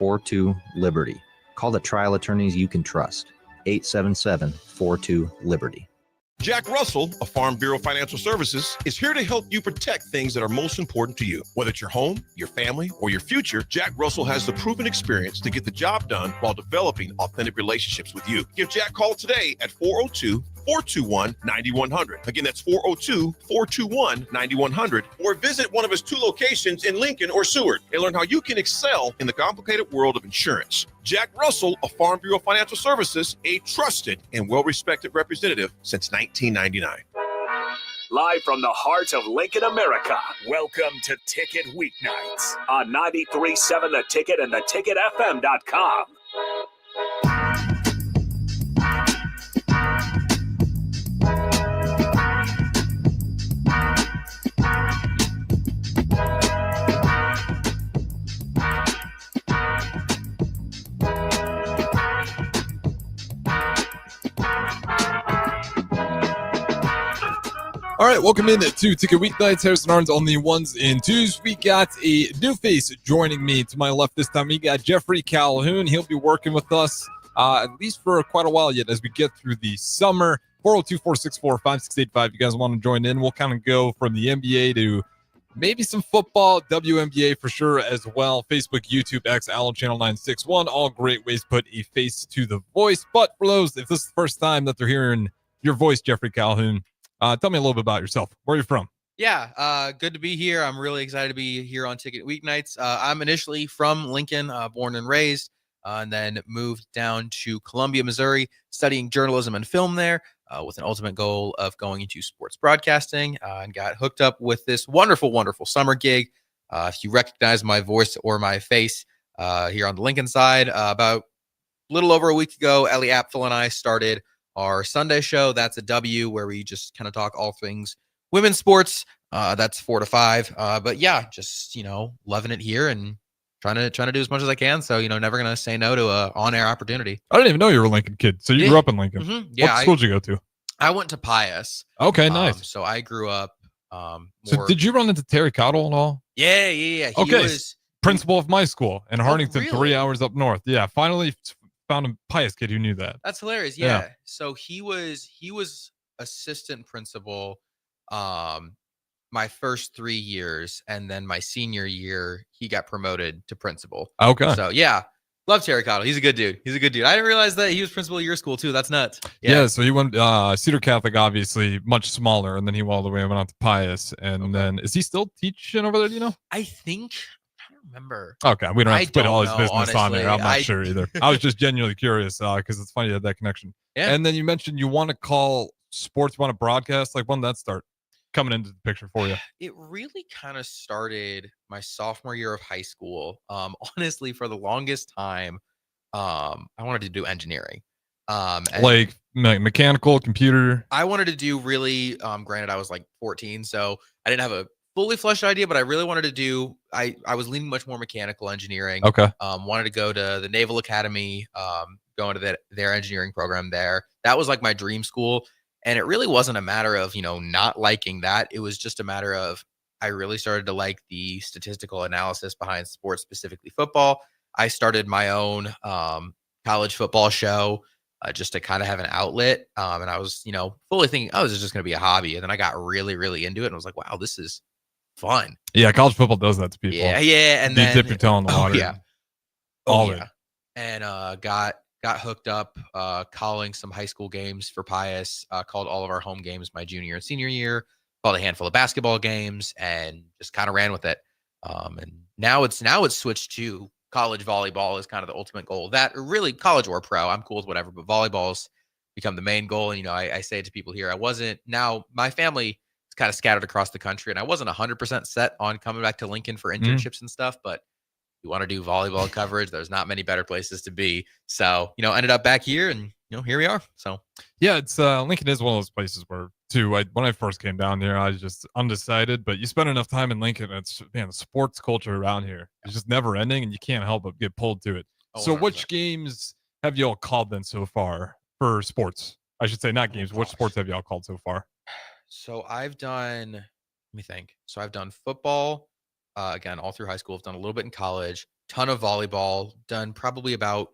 877-422-LIBERTY. Call the trial attorneys you can trust. 877-42-LIBERTY. Jack Russell of Farm Bureau Financial Services is here to help you protect things that are most important to you. Whether it's your home, your family, or your future, Jack Russell has the proven experience to get the job done while developing authentic relationships with you. Give Jack a call today at 402-421-9100. Again, that's 402-421-9100. Or visit one of his 2 locations in Lincoln or Seward and learn how you can excel in the complicated world of insurance. Jack Russell of Farm Bureau Financial Services, a trusted and well-respected representative since 1999. Live from the heart of Lincoln, America, welcome to Ticket Weeknights on 93.7 The Ticket and theticketfm.com. All right, welcome in to Ticket Weeknights. Harrison Arns on the ones and twos. We got a new face joining me to my left this time. We got Jeffrey Calhoun. He'll be working with us at least for quite a while yet as we get through the summer. 402-464-5685. You guys want to join in? We'll kind of go from the NBA to maybe some football, WNBA for sure as well. Facebook, YouTube, X, Allen Channel 961. All great ways to put a face to the voice. But for those, if this is the first time that they're hearing your voice, Jeffrey Calhoun, tell me a little bit about yourself. Where are you from? Yeah, good to be here. I'm really excited to be here on Ticket Weeknights. I'm initially from Lincoln, born and raised, and then moved down to Columbia, Missouri, studying journalism and film there with an ultimate goal of going into sports broadcasting, and got hooked up with this wonderful, wonderful summer gig. If you recognize my voice or my face here on the Lincoln side, about a little over a week ago, Ellie Apfel and I started our Sunday show. That's a W, where we just kind of talk all things women's sports. That's 4 to 5. But yeah, just, loving it here and trying to do as much as I can. So, never going to say no to a on-air opportunity. I didn't even know you were a Lincoln kid. So you grew up in Lincoln. Mm-hmm. Yeah. What school did you go to? I went to Pius. Okay, nice. So I grew up. So did you run into Terry Cottle at all? Yeah. He was principal of my school in Hartington, really? 3 hours up north. Yeah, finally found a Pius kid who knew that. That's hilarious. Yeah. So he was assistant principal my first 3 years, and then my senior year he got promoted to principal. Okay. So yeah, love Terry Cottle. He's a good dude. I didn't realize that he was principal at your school too. That's nuts. Yeah, so he went Cedar Catholic, obviously much smaller, and then he went all the way went out to Pius, and then is he still teaching over there? Do you know? I think. Remember. Okay, we don't have to put all his business honestly. on there. I'm not sure either. I was just genuinely curious because it's funny you had that connection. Yeah. And then you mentioned you want to call sports, you want to broadcast. Like, when did that start coming into the picture for you? It really kind of started my sophomore year of high school. Honestly, for the longest time, I wanted to do engineering. Like mechanical, computer. I wanted to do really. Granted, I was like 14, so I didn't have a fully fleshed idea, but I really wanted to do. I was leaning much more mechanical engineering. Okay. Wanted to go to the Naval Academy. Go into their engineering program there. That was like my dream school. And it really wasn't a matter of, not liking that. It was just a matter of, I really started to like the statistical analysis behind sports, specifically football. I started my own college football show just to kind of have an outlet. And I was, fully thinking, oh, this is just going to be a hobby. And then I got really, really into it. And I was like, wow, this is fun. Yeah, college football does that to people. Yeah. And you then dip your toe in the water. All in. And got hooked up calling some high school games for Pius, called all of our home games my junior and senior year, called a handful of basketball games, and just kind of ran with it. And now it's switched to college volleyball is kind of the ultimate goal. That really, college or pro, I'm cool with whatever, but volleyball's become the main goal. And I say to people here, my family is kind of scattered across the country, and I wasn't 100% set on coming back to Lincoln for internships and stuff, but you want to do volleyball coverage, there's not many better places to be. So, ended up back here, and, here we are. So, yeah, it's Lincoln is one of those places where, too, when I first came down here, I was just undecided. But you spend enough time in Lincoln, the sports culture around here is just never ending, and you can't help but get pulled to it. Oh, so, 100%. Which games have you all called then so far for sports? I should say not games. Which sports have you all called so far? So, I've done, let me think. So, I've done football. Again, all through high school. I've done a little bit in college, ton of volleyball, done probably about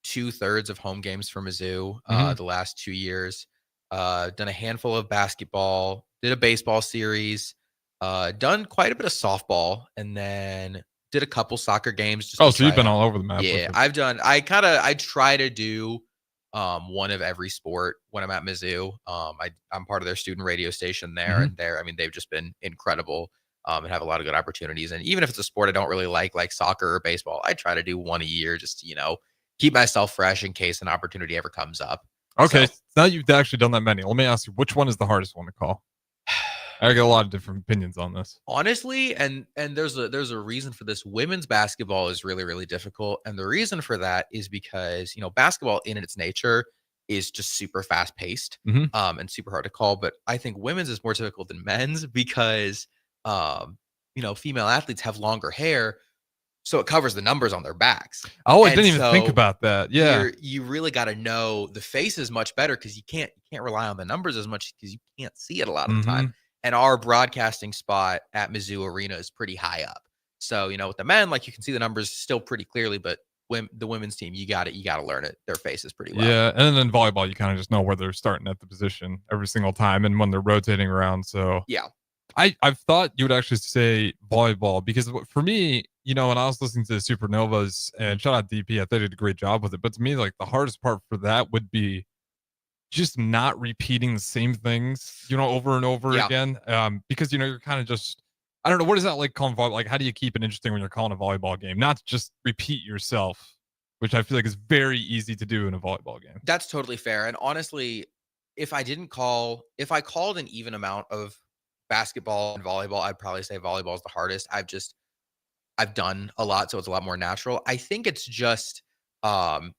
2/3 of home games for Mizzou the last 2 years. Done a handful of basketball, did a baseball series, done quite a bit of softball, and then did a couple soccer games. Just Oh, to so you've try been out. all over the map. Yeah, with it. I try to do one of every sport when I'm at Mizzou. I'm part of their student radio station there, and they've just been incredible. And have a lot of good opportunities. And even if it's a sport I don't really like soccer or baseball, I try to do one a year just to, keep myself fresh in case an opportunity ever comes up. Okay, So, now you've actually done that many. Let me ask you, which one is the hardest one to call? I get a lot of different opinions on this. honestly, and there's a reason for this. Women's basketball is really, really difficult. And the reason for that is because, basketball in its nature is just super fast paced and super hard to call. But I think women's is more difficult than men's because female athletes have longer hair, so it covers the numbers on their backs. Oh, I And didn't even think so about that. Yeah. you really got to know the faces much better because you can't rely on the numbers as much because you can't see it a lot of the time. And our broadcasting spot at Mizzou Arena is pretty high up. So, with the men, like you can see the numbers still pretty clearly, but the women's team, you got to learn it. Their faces pretty well. Yeah, and then in volleyball, you kind of just know where they're starting at the position every single time and when they're rotating around. So Yeah. I've thought you would actually say volleyball because for me, when I was listening to the Supernovas and shout out DP, I thought they did a great job with it. But to me, like the hardest part for that would be just not repeating the same things, over and over again. Because you're kind of just, I don't know, what is that like calling volleyball? Like, how do you keep it interesting when you're calling a volleyball game? Not just repeat yourself, which I feel like is very easy to do in a volleyball game. That's totally fair. And honestly, if I called an even amount of basketball and volleyball, I'd probably say volleyball is the hardest. I've done a lot, so it's a lot more natural. I think it's just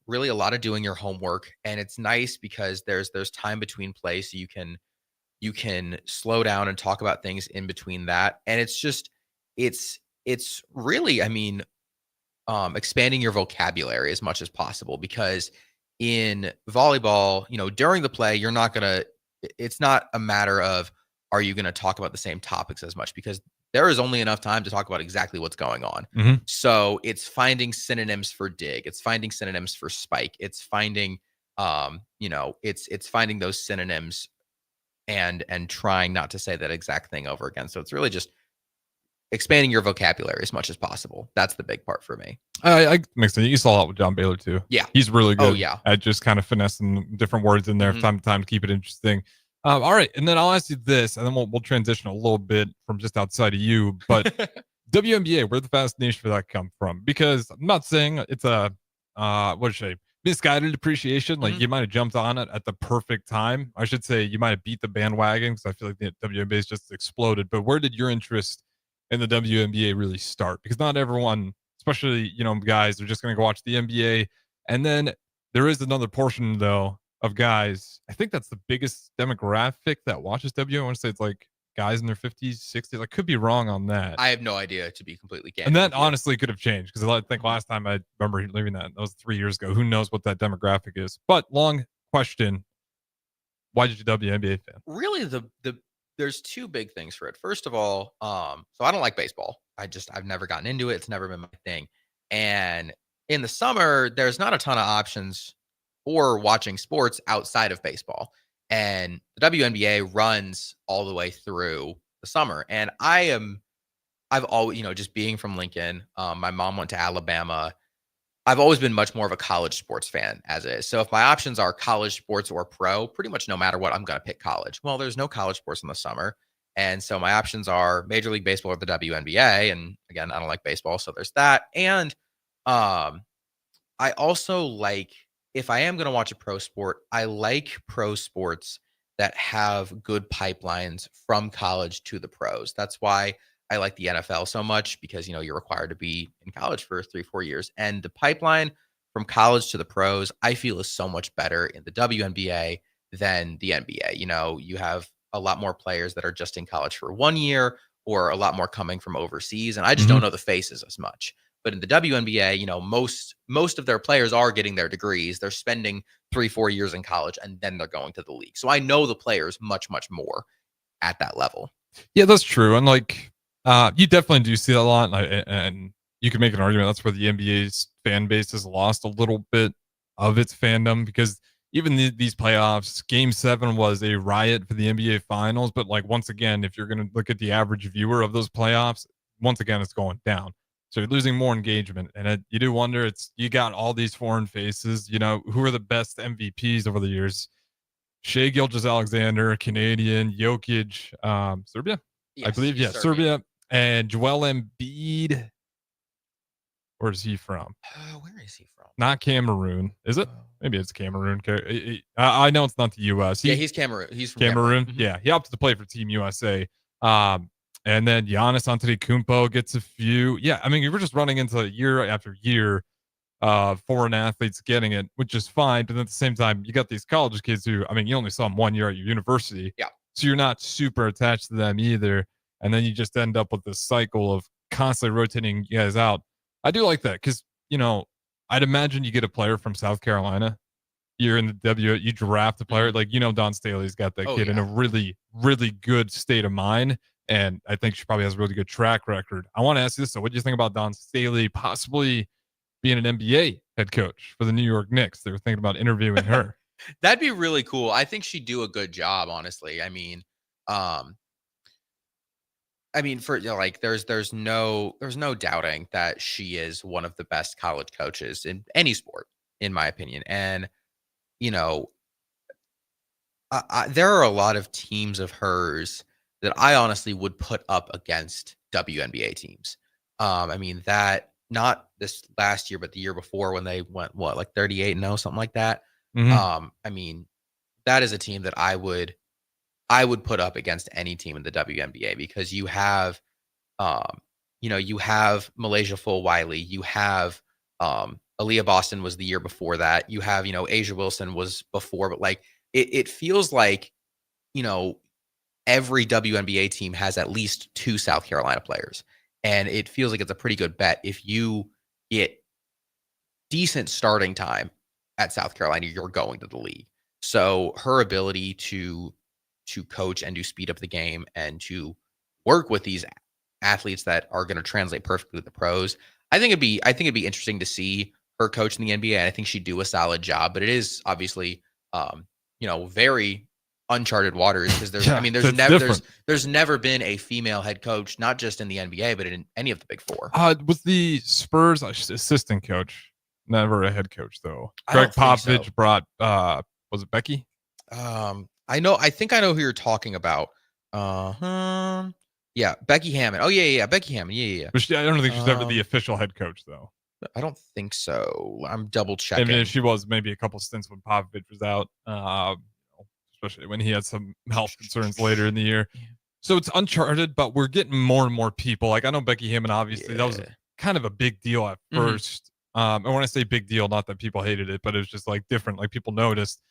really a lot of doing your homework, and it's nice because there's time between play, so you can slow down and talk about things in between that. And it's really, expanding your vocabulary as much as possible because in volleyball, during the play, it's not a matter of are you going to talk about the same topics as much because there is only enough time to talk about exactly what's going on. So it's finding synonyms for dig. It's finding synonyms for spike. It's finding, it's finding those synonyms and trying not to say that exact thing over again. So it's really just expanding your vocabulary as much as possible. That's the big part for me. I makes sense. You saw a lot with John Baylor too. Yeah. He's really good. Oh, yeah. At just kind of finessing different words in there from time to time to keep it interesting. All right. And then I'll ask you this, and then we'll transition a little bit from just outside of you. But WNBA, where the fascination for that come from? Because I'm not saying it's a misguided appreciation. Like you might have jumped on it at the perfect time. I should say you might have beat the bandwagon because I feel like the WNBA has just exploded. But where did your interest in the WNBA really start? Because not everyone, especially guys, are just going to go watch the NBA. And then there is another portion though of guys. I think that's the biggest demographic that watches WNBA. I want to say it's like guys in their 50s, 60s. I could be wrong on that. I have no idea, to be completely candid. And that honestly could have changed because I think last time I remember leaving that was 3 years ago. Who knows what that demographic is? But long question: why did you WNBA fan? Really, there's two big things for it. First of all, so I don't like baseball. I've never gotten into it. It's never been my thing. And in the summer, there's not a ton of options for watching sports outside of baseball. And the WNBA runs all the way through the summer. And I've always, just being from Lincoln, my mom went to Alabama. I've always been much more of a college sports fan as is. So if my options are college sports or pro, pretty much no matter what, I'm going to pick college. Well, there's no college sports in the summer. And so my options are Major League Baseball or the WNBA. And again, I don't like baseball. So there's that. And I also like, if I am going to watch a pro sport, I like pro sports that have good pipelines from college to the pros. That's why I like the NFL so much because, you're required to be in college for 3-4 years. And the pipeline from college to the pros, I feel is so much better in the WNBA than the NBA. You have a lot more players that are just in college for 1 year or a lot more coming from overseas. And I just don't know the faces as much. But in the WNBA, most of their players are getting their degrees. They're spending 3-4 years in college and then they're going to the league. So I know the players much, much more at that level. Yeah, that's true. And like, you definitely do see that a lot. And you can make an argument that's where the NBA's fan base has lost a little bit of its fandom, because even these playoffs, Game 7 was a riot for the NBA Finals. But like, once again, if you're going to look at the average viewer of those playoffs, once again, it's going down. So you're losing more engagement, and you do wonder. You got all these foreign faces. Who are the best MVPs over the years? Shea Gilgeous-Alexander, Canadian, Jokic, Serbia, Yes, I believe. he's Yeah, Serbian. Serbia, and Joel Embiid. Where is he from? Where is he from? Not Cameroon, is it? Maybe it's Cameroon. I know it's not the U.S. He's Cameroon. He's from Cameroon. Mm-hmm. Yeah, he opted to play for Team USA. And then Giannis Antetokounmpo gets a few. Yeah, I mean, you were just running into year after year foreign athletes getting it, which is fine. But at the same time, you got these college kids who, I mean, you only saw them 1 year at your university. Yeah. So you're not super attached to them either. And then you just end up with this cycle of constantly rotating you guys out. I do like that because, I'd imagine you get a player from South Carolina. You're in the you draft a player like, Don Staley's got that kid in a really, really good state of mind. And I think she probably has a really good track record. I want to ask you this. So what do you think about Don Staley possibly being an NBA head coach for the New York Knicks? They were thinking about interviewing her. That'd be really cool. I think she'd do a good job, honestly. There's no doubting that she is one of the best college coaches in any sport, in my opinion. And, there are a lot of teams of hers that I honestly would put up against WNBA teams. That not this last year, but the year before when they went, 38-0, something like that. Mm-hmm. That is a team that I would put up against any team in the WNBA, because you have Malaysia Full-Wiley, you have Aaliyah Boston was the year before that. You have, Asia Wilson was before, but like it feels like, every WNBA team has at least 2 South Carolina players. And it feels like it's a pretty good bet. If you get decent starting time at South Carolina, you're going to the league. So her ability to coach and to speed up the game and to work with these athletes that are going to translate perfectly to the pros, I think it'd be interesting to see her coach in the NBA. And I think she'd do a solid job, but it is obviously, very uncharted waters, because there's never been a female head coach, not just in the NBA, but in any of the big four. Was the Spurs assistant coach, never a head coach though? Greg Popovich brought, was it Becky? I think I know who you're talking about. Yeah, Becky Hammond. Oh yeah, Becky Hammond. Yeah. But I don't think she's ever the official head coach though. I don't think so. I'm double checking. I mean, she was maybe a couple stints when Popovich was out, especially when he had some health concerns later in the year. Yeah. So it's uncharted, but we're getting more and more people. Like, I know Becky Hammond, obviously, that was kind of a big deal at first. And when I say big deal, not that people hated it, but it was just like different. Like, people noticed.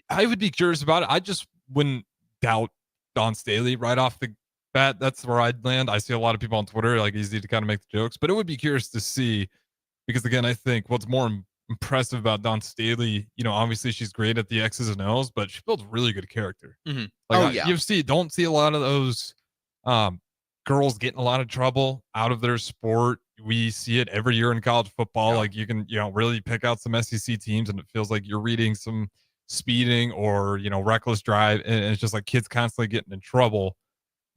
I would be curious about it. I just wouldn't doubt Don Staley right off the bat. That's where I'd land. I see a lot of people on Twitter, like, easy to kind of make the jokes, but it would be curious to see, because again, I think what's more impressive about Don Staley, obviously she's great at the X's and O's, but she builds really good character. Mm-hmm. You don't see a lot of those girls getting a lot of trouble out of their sport. We see it every year in college football. Like, you can, really pick out some SEC teams, and it feels like you're reading some speeding or, reckless drive, and it's just like kids constantly getting in trouble.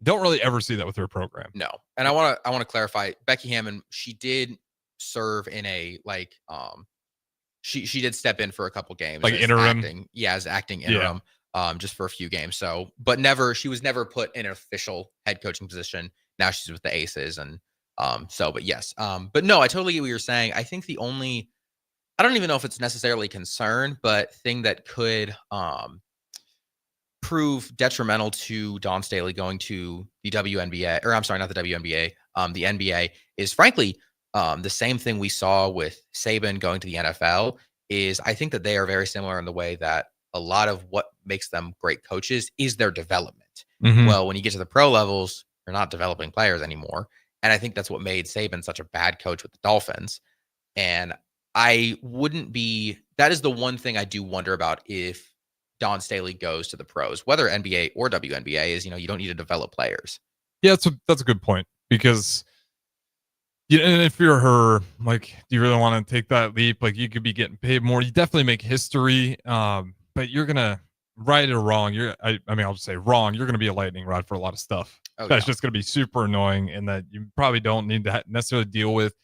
Don't really ever see that with her program. No. And I want to clarify, Becky Hammond, she did serve in a she did step in for a couple games, like interim, as acting interim, just for a few games. So, but she was never put in an official head coaching position. Now she's with the Aces, and but yes, but no, I totally get what you're saying. I think I don't even know if it's necessarily concern, but thing that could prove detrimental to Don Staley going to the WNBA, or I'm sorry, not the WNBA, the NBA, is frankly the same thing we saw with Saban going to the NFL. Is I think that they are very similar in the way that a lot of what makes them great coaches is their development. Mm-hmm. Well, when you get to the pro levels, you're not developing players anymore. And I think that's what made Saban such a bad coach with the Dolphins. And that is the one thing I do wonder about if Don Staley goes to the pros, whether NBA or WNBA, is, you don't need to develop players. Yeah, that's a good point, because Yeah, and if you're her, like, do you really want to take that leap? Like, you could be getting paid more. You definitely make history, but you're gonna right or wrong. I mean, I'll just say wrong. You're gonna be a lightning rod for a lot of stuff. Oh That's yeah. just gonna be super annoying, and that you probably don't need to necessarily deal with.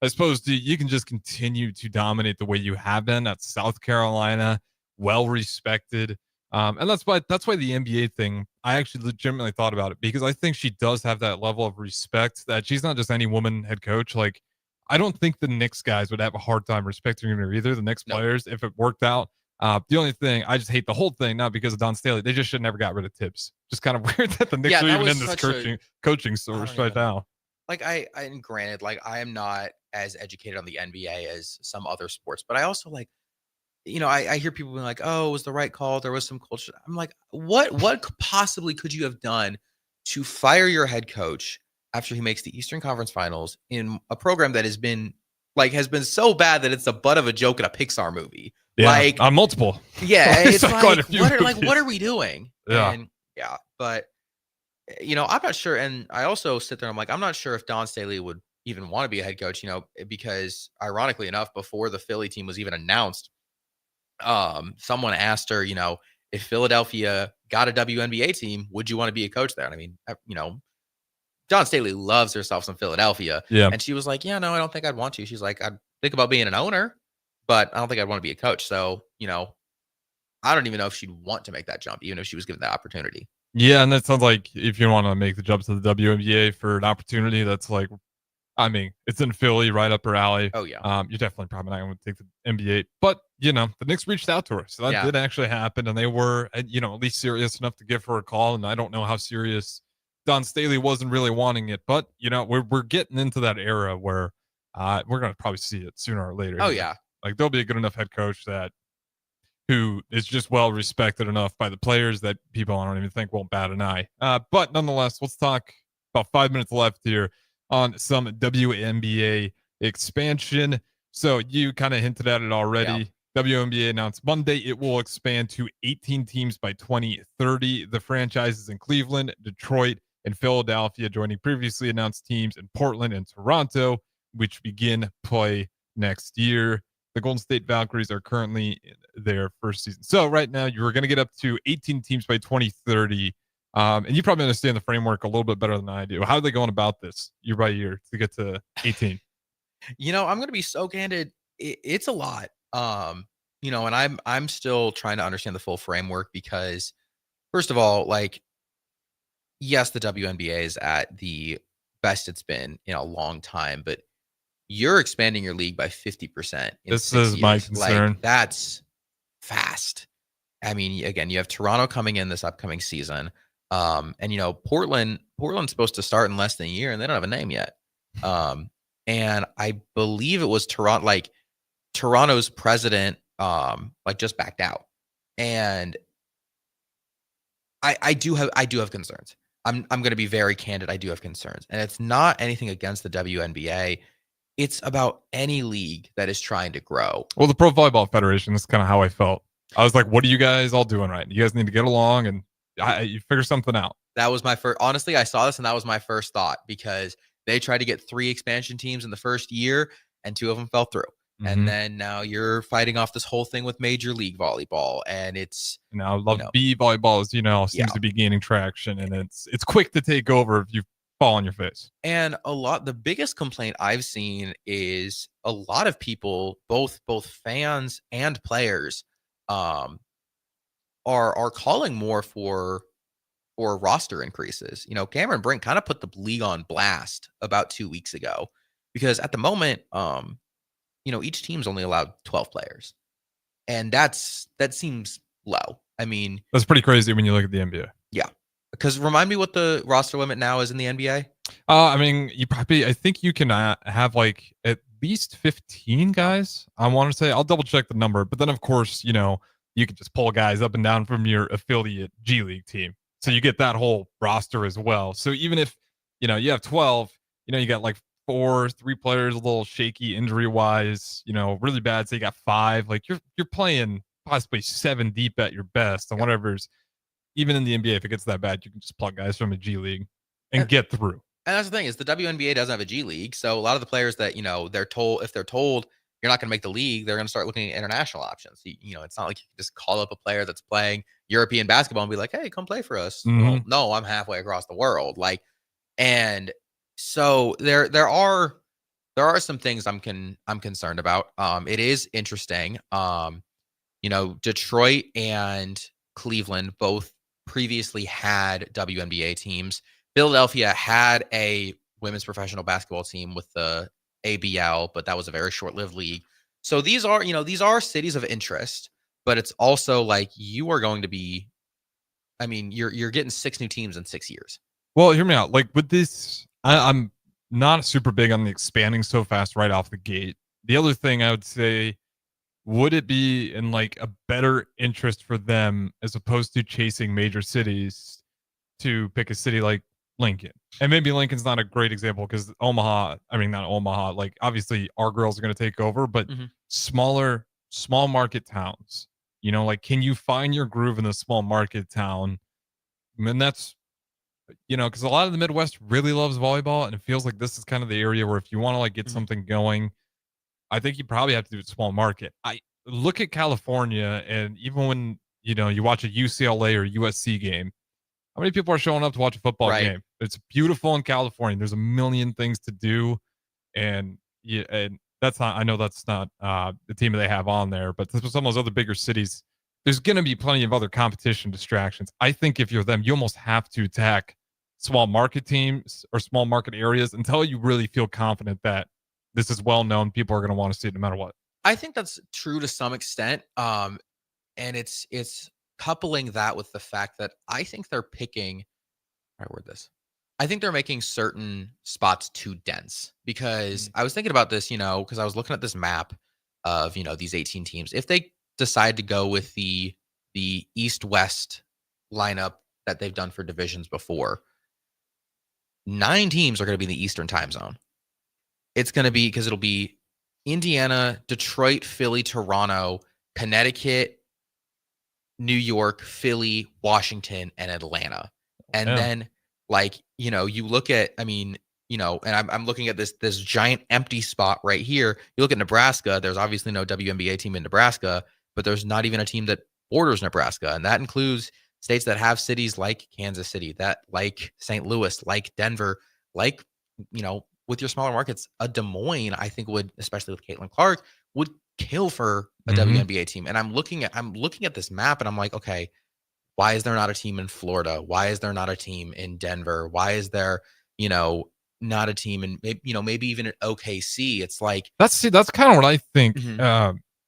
I suppose you can just continue to dominate the way you have been at South Carolina, well respected. And that's why the NBA thing, I actually legitimately thought about it because I think she does have that level of respect that she's not just any woman head coach. Like, I don't think the Knicks guys would have a hard time respecting her either. The Knicks No. players, if it worked out. The only thing I just hate the whole thing, not because of Don Staley. They just should never got rid of Tibbs. Just kind of weird that the Knicks Yeah, are that even was in this such a coaching I source don't right even now. like and granted, like I am not as educated on the NBA as some other sports, but I also like, I hear people being like, "Oh, it was the right call. There was some culture." I'm like, what possibly could you have done to fire your head coach after he makes the Eastern Conference Finals in a program that has been so bad that it's the butt of a joke in a Pixar movie? Yeah, Like, on multiple. yeah, it's Quite a like few what movies. are we doing? Yeah. And yeah, but I'm not sure. And I also sit there, I'm like, I'm not sure if Don Staley would even want to be a head coach, because ironically enough, before the Philly team was even announced, someone asked her, if Philadelphia got a WNBA team, would you want to be a coach there? And I mean, Don Staley loves herself some Philadelphia. Yeah. And she was like, yeah, no, I don't think I'd want to. She's like, I'd think about being an owner, but I don't think I'd want to be a coach. So, I don't even know if she'd want to make that jump, even if she was given the opportunity. Yeah, and that sounds like if you want to make the jump to the WNBA for an opportunity, that's like, I mean, it's in Philly, right up her alley. Oh yeah. You're definitely probably not going to take the NBA, but the Knicks reached out to her, so that Yeah. did actually happen, and they were, at least serious enough to give her a call. And I don't know how serious Don Staley wasn't really wanting it, but we're getting into that era where we're going to probably see it sooner or later. Oh here. yeah. Like there'll be a good enough head coach who is just well respected enough by the players that people I don't even think won't bat an eye. But nonetheless, let's talk about 5 minutes left here on some WNBA expansion. So you kind of hinted at it already. Yeah. WNBA announced Monday it will expand to 18 teams by 2030. The franchises in Cleveland, Detroit, and Philadelphia joining previously announced teams in Portland and Toronto, which begin play next year. The Golden State Valkyries are currently in their first season. So right now you're going to get up to 18 teams by 2030. And you probably understand the framework a little bit better than I do. How are they going about this year by year to get to 18? I'm going to be so candid. It's a lot. And I'm still trying to understand the full framework because first of all, like, yes, the WNBA is at the best it's been in a long time, but you're expanding your league by 50%. This is my concern. Like, that's fast. I mean, again, you have Toronto coming in this upcoming season. And Portland's supposed to start in less than a year and they don't have a name yet. And I believe it was Toronto's president, just backed out. And I do have concerns. I'm going to be very candid. I do have concerns, and it's not anything against the WNBA. It's about any league that is trying to grow. Well, the Pro Volleyball Federation is kind of how I felt. I was like, what are you guys all doing right? You guys need to get along and you figure something out. That was my first, honestly, I saw this and that was my first thought because they tried to get 3 expansion teams in the first year and 2 of them fell through. Mm-hmm. And then now you're fighting off this whole thing with Major League Volleyball. And it's now B volleyball is, seems to be gaining traction and it's quick to take over if you fall on your face. And the biggest complaint I've seen is a lot of people, both fans and players, are calling more for roster increases. Cameron Brink kind of put the league on blast about 2 weeks ago because at the moment, each team's only allowed 12 players, and that seems low. I mean, that's pretty crazy when you look at the NBA. Yeah. Because remind me what the roster limit now is in the NBA. I mean, I think you can have like at least 15 guys. I want to say I'll double check the number, but then of course, you can just pull guys up and down from your affiliate G League team. So you get that whole roster as well. So even if, you have 12, you got like 3 players a little shaky injury wise, really bad. So you got 5, like you're playing possibly 7 deep at your best and whatever's. Even in the NBA, if it gets that bad, you can just plug guys from a G League and get through. And that's the thing is the WNBA doesn't have a G League. So a lot of the players that, they're told you're not going to make the league, they're going to start looking at international options. It's not like you can just call up a player that's playing European basketball and be like, hey, come play for us. Well, no, I'm halfway across the world. And so there are some things I'm concerned about. It is interesting. Detroit and Cleveland both previously had WNBA teams. Philadelphia had a women's professional basketball team with the ABL, but that was a very short-lived league. So these are cities of interest, but it's also like you are going to be, you're getting 6 new teams in 6 years. Well, hear me out. Like with this, I'm not super big on the expanding so fast right off the gate. The other thing I would say, would it be in like a better interest for them as opposed to chasing major cities to pick a city like Lincoln? And maybe Lincoln's not a great example because not Omaha, like obviously our girls are going to take over, but small market towns, like can you find your groove in a small market town? And that's, because a lot of the Midwest really loves volleyball, and it feels like this is kind of the area where if you want to like get something going, I think you probably have to do a small market. I look at California, and even when you watch a UCLA or USC game, how many people are showing up to watch a football game? It's beautiful in California. There's a million things to do, and that's not. I know that's not the team that they have on there, but some of those other bigger cities, there's going to be plenty of other competition distractions. I think if you're them, you almost have to attack small market teams or small market areas until you really feel confident that this is well known. People are going to want to see it no matter what. I think that's true to some extent. And it's coupling that with the fact that I think they're picking, how do I word this? I think they're making certain spots too dense because I was thinking about this, because I was looking at this map of, these 18 teams. If they decide to go with the East-West lineup that they've done for divisions before, 9 teams are going to be in the Eastern time zone. It's going to be because it'll be Indiana, Detroit, Philly, Toronto, Connecticut, New York, Philly, Washington, and Atlanta. And then you look at, and I'm looking at this giant empty spot right here. You look at Nebraska, there's obviously no WNBA team in Nebraska, but there's not even a team that borders Nebraska. And that includes states that have cities like Kansas City, that like St. Louis, like Denver, like, with your smaller markets, a Des Moines, I think would, especially with Caitlin Clark, would kill for a WNBA team. And I'm looking at this map and I'm like, okay, why is there not a team in Florida? Why is there not a team in Denver? Why is there, not a team in, maybe even at OKC? It's like, that's kind of what I think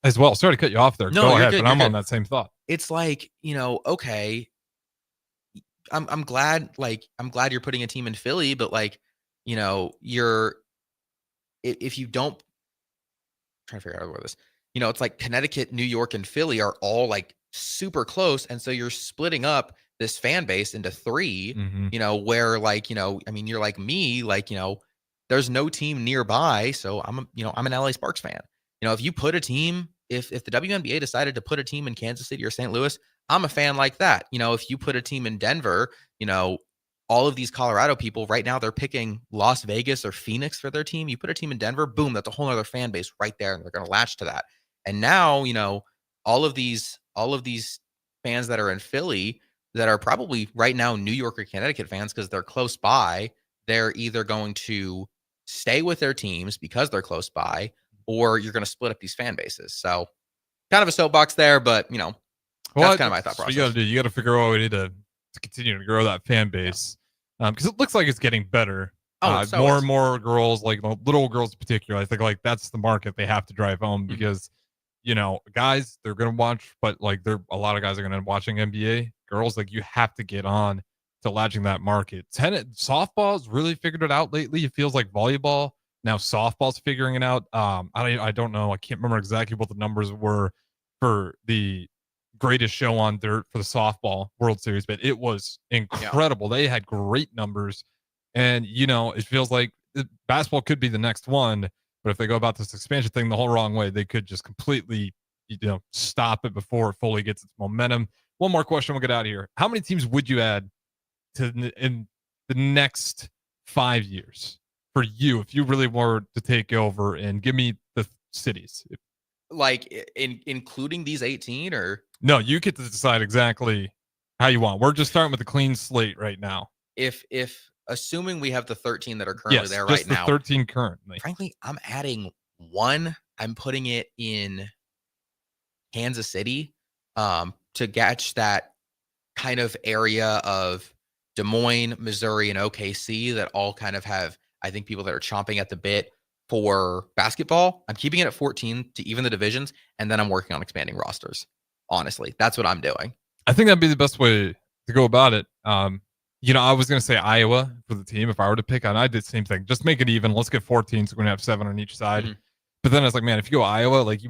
as well. Sorry to cut you off there. No, go ahead, good, but I'm good. on that same thought. It's like, okay, I'm glad you're putting a team in Philly, but if you don't, I'm trying to figure out how to word this, it's like Connecticut, New York, and Philly are all like super close. And so you're splitting up this fan base into 3, where you're like me, there's no team nearby. So I'm an LA Sparks fan. If you put a team, if the WNBA decided to put a team in Kansas City or St. Louis, I'm a fan like that. If you put a team in Denver, all of these Colorado people right now, they're picking Las Vegas or Phoenix for their team. You put a team in Denver, boom, that's a whole other fan base right there. And they're going to latch to that. And now, all of these fans that are in Philly that are probably right now New York or Connecticut fans because they're close by, they're either going to stay with their teams because they're close by, or you're going to split up these fan bases. So kind of a soapbox there, but that's kind of my thought process. You got to figure out a way to continue to grow that fan base. Because it looks like it's getting better. More and more girls, like little girls in particular, I think like that's the market they have to drive home because, guys, they're going to watch, but like a lot of guys are going to be watching NBA. Girls, like you have to get on to latching that market. Softball's really figured it out lately. It feels like volleyball. Now softball's figuring it out. I don't know. I can't remember exactly what the numbers were for the greatest show on dirt for the softball World Series, but it was incredible. They had great numbers, and it feels like basketball could be the next one, but if they go about this expansion thing the whole wrong way, they could just completely stop it before it fully gets its momentum. One more question, we'll get out of here. How many teams would you add in the next 5 years for you if you really were to take over and give me the cities? Like including these 18 or? No, you get to decide exactly how you want. We're just starting with a clean slate right now. If assuming we have the 13 that are currently there just right now. 13 currently. Frankly, I'm adding one. I'm putting it in Kansas City to catch that kind of area of Des Moines, Missouri, and OKC that all kind of have, I think, people that are chomping at the bit for basketball. I'm keeping it at 14 to even the divisions, and then I'm working on expanding rosters. Honestly, that's what I'm doing. I think that'd be the best way to go about it. I was going to say Iowa for the team if I were to pick, and I did the same thing. Just make it even. Let's get 14, so we're going to have 7 on each side. Mm-hmm. But then I was like, man, if you go Iowa, like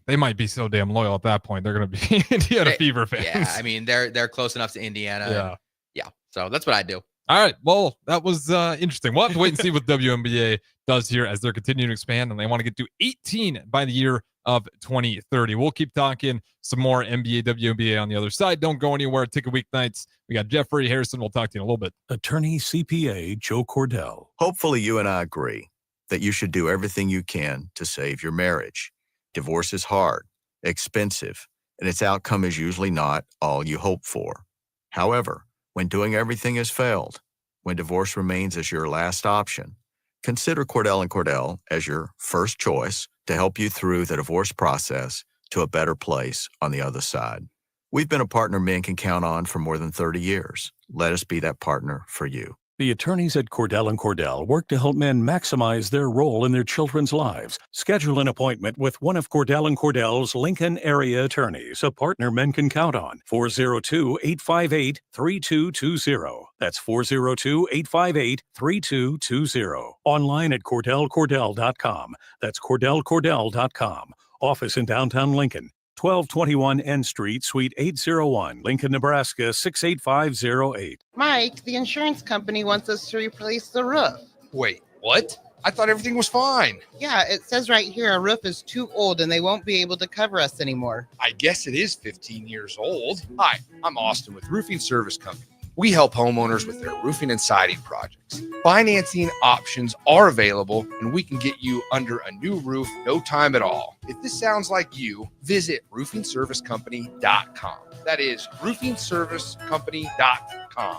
they might be so damn loyal at that point. They're going to be Indiana Fever fans. Yeah, I mean, they're close enough to Indiana. Yeah. So that's what I do. All right. Well, that was interesting. We'll have to wait and see what WNBA does here as they're continuing to expand, and they want to get to 18 by the year of 2030. We'll keep talking some more NBA, WNBA on the other side. Don't go anywhere. Ticket Weeknights. We got Jeffrey Harrison. We'll talk to you in a little bit. Attorney CPA Joe Cordell. Hopefully you and I agree that you should do everything you can to save your marriage. Divorce is hard, expensive, and its outcome is usually not all you hope for. However, when doing everything has failed, when divorce remains as your last option, consider Cordell & Cordell as your first choice to help you through the divorce process to a better place on the other side. We've been a partner men can count on for more than 30 years. Let us be that partner for you. The attorneys at Cordell & Cordell work to help men maximize their role in their children's lives. Schedule an appointment with one of Cordell & Cordell's Lincoln area attorneys, a partner men can count on. 402-858-3220. That's 402-858-3220. Online at CordellCordell.com. That's CordellCordell.com. Office in downtown Lincoln. 1221 N Street, Suite 801, Lincoln, Nebraska 68508. Mike, the insurance company wants us to replace the roof. Wait, what? I thought everything was fine. Yeah, it says right here a roof is too old and they won't be able to cover us anymore. I guess it is 15 years old. Hi, I'm Austin with Roofing Service Company. We help homeowners with their roofing and siding projects. Financing options are available, and we can get you under a new roof no time at all. If this sounds like you, visit roofingservicecompany.com. That is roofingservicecompany.com.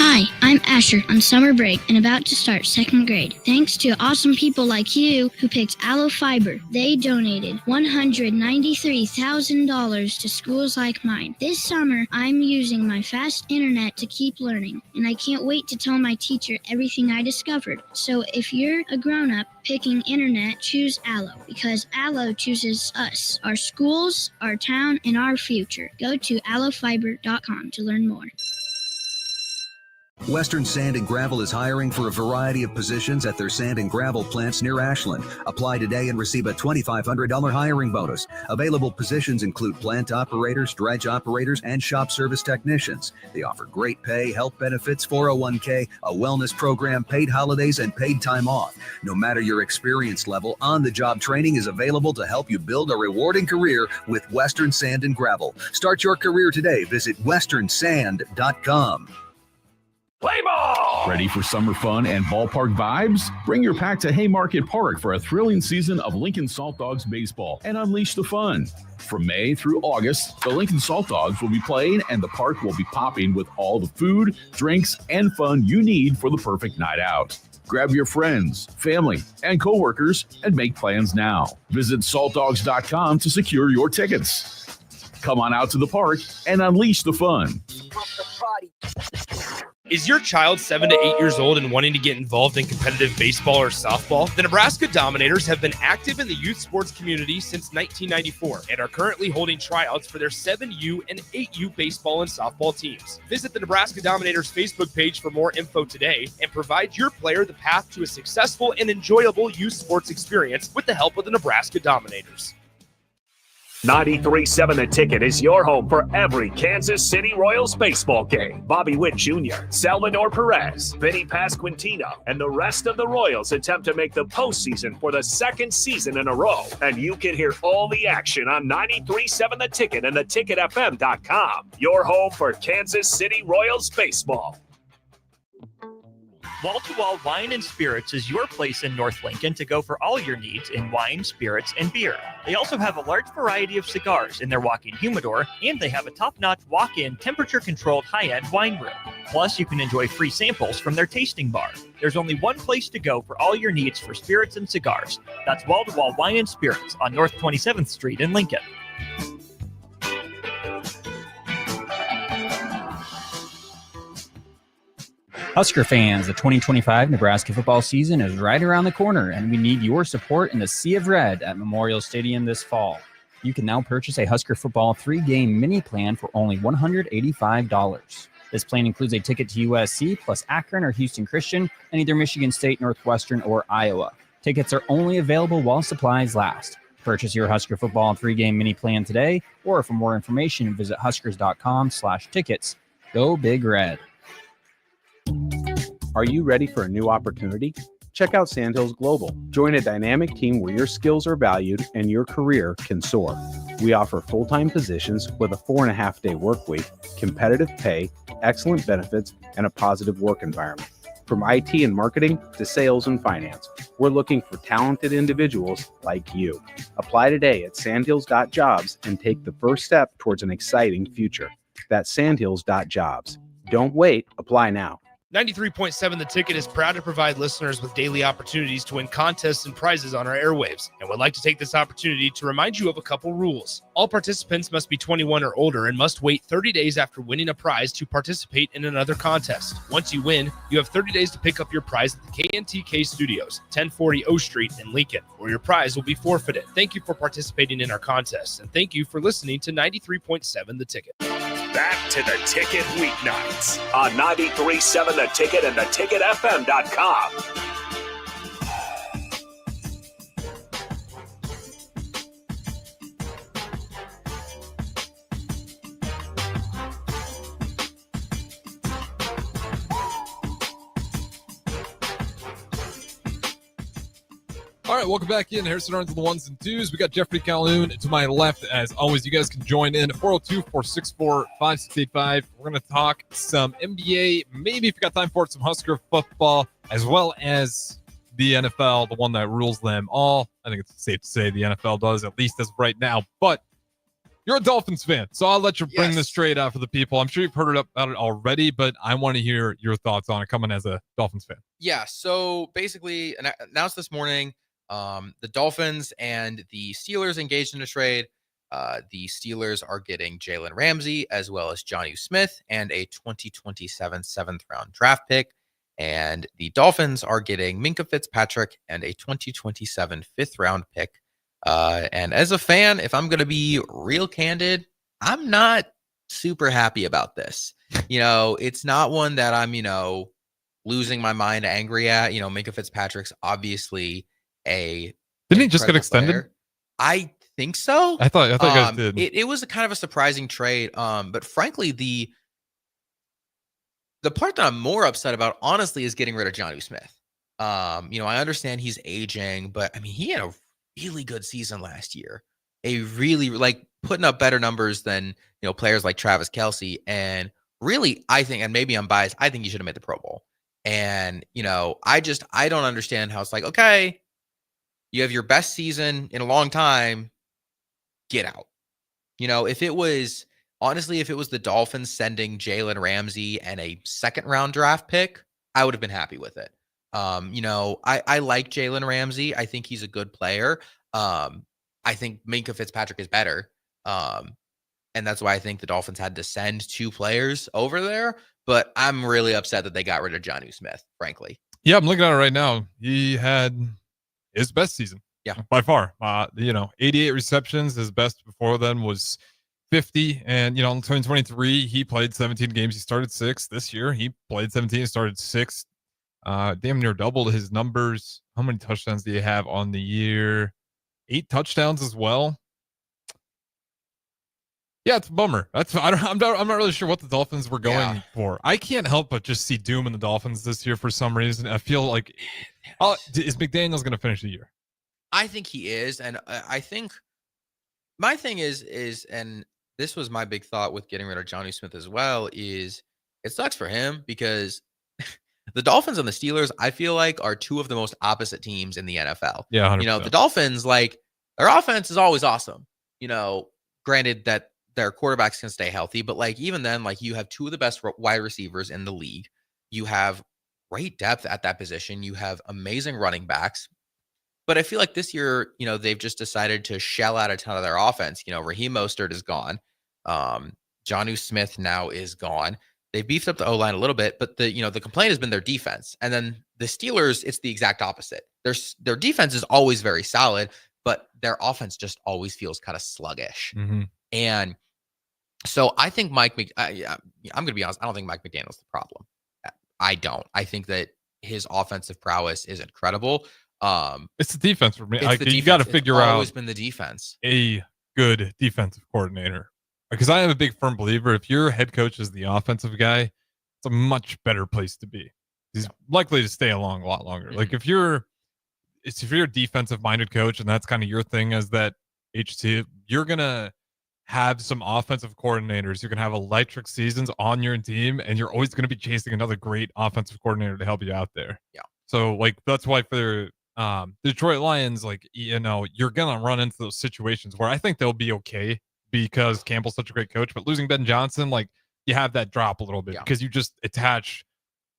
Hi, I'm Asher on summer break and about to start 2nd grade. Thanks to awesome people like you who picked Aloe Fiber. They donated $193,000 to schools like mine. This summer, I'm using my fast internet to keep learning, and I can't wait to tell my teacher everything I discovered. So if you're a grown-up picking internet, choose Aloe, because Aloe chooses us, our schools, our town, and our future. Go to aloefiber.com to learn more. Western Sand and Gravel is hiring for a variety of positions at their sand and gravel plants near Ashland. Apply today and receive a $2,500 hiring bonus. Available positions include plant operators, dredge operators, and shop service technicians. They offer great pay, health benefits, 401k, a wellness program, paid holidays, and paid time off. No matter your experience level, on-the-job training is available to help you build a rewarding career with Western Sand and Gravel. Start your career today. Visit westernsand.com. Play ball! Ready for summer fun and ballpark vibes? Bring your pack to Haymarket Park for a thrilling season of Lincoln Salt Dogs baseball and unleash the fun. From May through August, the Lincoln Salt Dogs will be playing and the park will be popping with all the food, drinks, and fun you need for the perfect night out. Grab your friends, family, and coworkers and make plans now. Visit saltdogs.com to secure your tickets. Come on out to the park and unleash the fun. Is your child 7 to 8 years old and wanting to get involved in competitive baseball or softball? The Nebraska Dominators have been active in the youth sports community since 1994 and are currently holding tryouts for their 7U and 8U baseball and softball teams. Visit the Nebraska Dominators Facebook page for more info today and provide your player the path to a successful and enjoyable youth sports experience with the help of the Nebraska Dominators. 93.7 The Ticket is your home for every Kansas City Royals baseball game. Bobby Witt Jr., Salvador Perez, Vinny Pasquantino, and the rest of the Royals attempt to make the postseason for the second season in a row. And you can hear all the action on 93.7 The Ticket and theticketfm.com. Your home for Kansas City Royals baseball. Wall to Wall Wine and Spirits is your place in North Lincoln to go for all your needs in wine, spirits, and beer. They also have a large variety of cigars in their walk-in humidor, and they have a top-notch walk-in temperature-controlled high-end wine room. Plus, you can enjoy free samples from their tasting bar. There's only one place to go for all your needs for spirits and cigars. That's Wall to Wall Wine and Spirits on North 27th Street in Lincoln. Husker fans, the 2025 Nebraska football season is right around the corner, and we need your support in the Sea of Red at Memorial Stadium this fall. You can now purchase a Husker football 3-game mini plan for only $185. This plan includes a ticket to USC plus Akron or Houston Christian and either Michigan State, Northwestern, or Iowa. Tickets are only available while supplies last. Purchase your Husker football 3-game mini plan today, or for more information, visit huskers.com/tickets. Go Big Red. Are you ready for a new opportunity? Check out Sandhills Global. Join a dynamic team where your skills are valued and your career can soar. We offer full-time positions with a 4.5-day work week, competitive pay, excellent benefits, and a positive work environment. From IT and marketing to sales and finance, we're looking for talented individuals like you. Apply today at sandhills.jobs and take the first step towards an exciting future. That's sandhills.jobs. Don't wait. Apply now. 93.7 The Ticket is proud to provide listeners with daily opportunities to win contests and prizes on our airwaves, and would like to take this opportunity to remind you of a couple rules. All participants must be 21 or older and must wait 30 days after winning a prize to participate in another contest. Once you win, you have 30 days to pick up your prize at the KNTK Studios, 1040 O Street in Lincoln, or your prize will be forfeited. Thank you for participating in our contests, and thank you for listening to 93.7 The Ticket. Back to The Ticket weeknights on 93.7 The Ticket and theticketfm.com. All right, welcome back in. Harrison Arns on the ones and twos. We got Jeffrey Calhoun to my left. As always, you guys can join in 402-464-5685. We're going to talk some NBA, maybe if you got time for it, some Husker football, as well as the NFL, the one that rules them all. I think it's safe to say the NFL does, at least as of right now. But you're a Dolphins fan, so I'll let you bring this straight out for the people. I'm sure you've heard about it already, but I want to hear your thoughts on it coming as a Dolphins fan. Yeah, so basically announced this morning, the Dolphins and the Steelers engaged in a trade. The Steelers are getting Jalen Ramsey as well as Jonnu Smith and a 2027 7th-round draft pick. And the Dolphins are getting Minkah Fitzpatrick and a 2027 5th-round pick. And as a fan, if I'm going to be real candid, I'm not super happy about this. It's not one that I'm, losing my mind angry at. Minkah Fitzpatrick's obviously didn't he just get extended player. I think so. I thought you guys did. It was a kind of a surprising trade, but frankly the part that I'm more upset about honestly is getting rid of Jonnu Smith. I understand he's aging, but I mean he had a really good season last year, a really putting up better numbers than players like Travis Kelce, and really I think, and maybe I'm biased, I think he should have made the Pro Bowl. And I don't understand how it's like, okay, you have your best season in a long time, get out. If it was the Dolphins sending Jalen Ramsey and a 2nd-round draft pick, I would have been happy with it. I like Jalen Ramsey. I think he's a good player. I think Minkah Fitzpatrick is better. And that's why I think the Dolphins had to send 2 players over there. But I'm really upset that they got rid of Jonnu Smith, frankly. Yeah, I'm looking at it right now. He had his best season. Yeah. By far. 88 receptions. His best before then was 50. And, in 2023, he played 17 games. He started 6. This year, he played 17, started 6. Damn near doubled his numbers. How many touchdowns do you have on the year? 8 touchdowns as well. Yeah, it's a bummer. I'm not really sure what the Dolphins were going for. I can't help but just see doom in the Dolphins this year for some reason. I feel like, is McDaniels going to finish the year? I think he is, and I think my thing is, and this was my big thought with getting rid of Jonnu Smith as well, is it sucks for him because The Dolphins and the Steelers, I feel like, are two of the most opposite teams in the NFL. Yeah, 100%. The Dolphins, like, their offense is always awesome. Granted that their quarterbacks can stay healthy, but like even then, like you have two of the best wide receivers in the league. You have great depth at that position. You have amazing running backs. But I feel like this year, they've just decided to shell out a ton of their offense. Raheem Mostert is gone. Jonnu Smith now is gone. They've beefed up the O-line a little bit, but the complaint has been their defense. And then the Steelers, it's the exact opposite. Their defense is always very solid, but their offense just always feels kind of sluggish. Mm-hmm. And so I think I'm going to be honest, I don't think Mike McDaniel's the problem. I don't. I think that his offensive prowess is incredible. It's the defense for me. You got to figure out. It's always been the defense. A good defensive coordinator. Because I am a big firm believer, if your head coach is the offensive guy, it's a much better place to be. He's likely to stay along a lot longer. Mm-hmm. Like if you're a defensive minded coach and that's kind of your thing as that HT, you're gonna have some offensive coordinators. You're gonna have electric seasons on your team, and you're always gonna be chasing another great offensive coordinator to help you out there. Yeah. So like that's why for the Detroit Lions, like you're gonna run into those situations where I think they'll be okay because Campbell's such a great coach, but losing Ben Johnson, like you have that drop a little bit because you just attach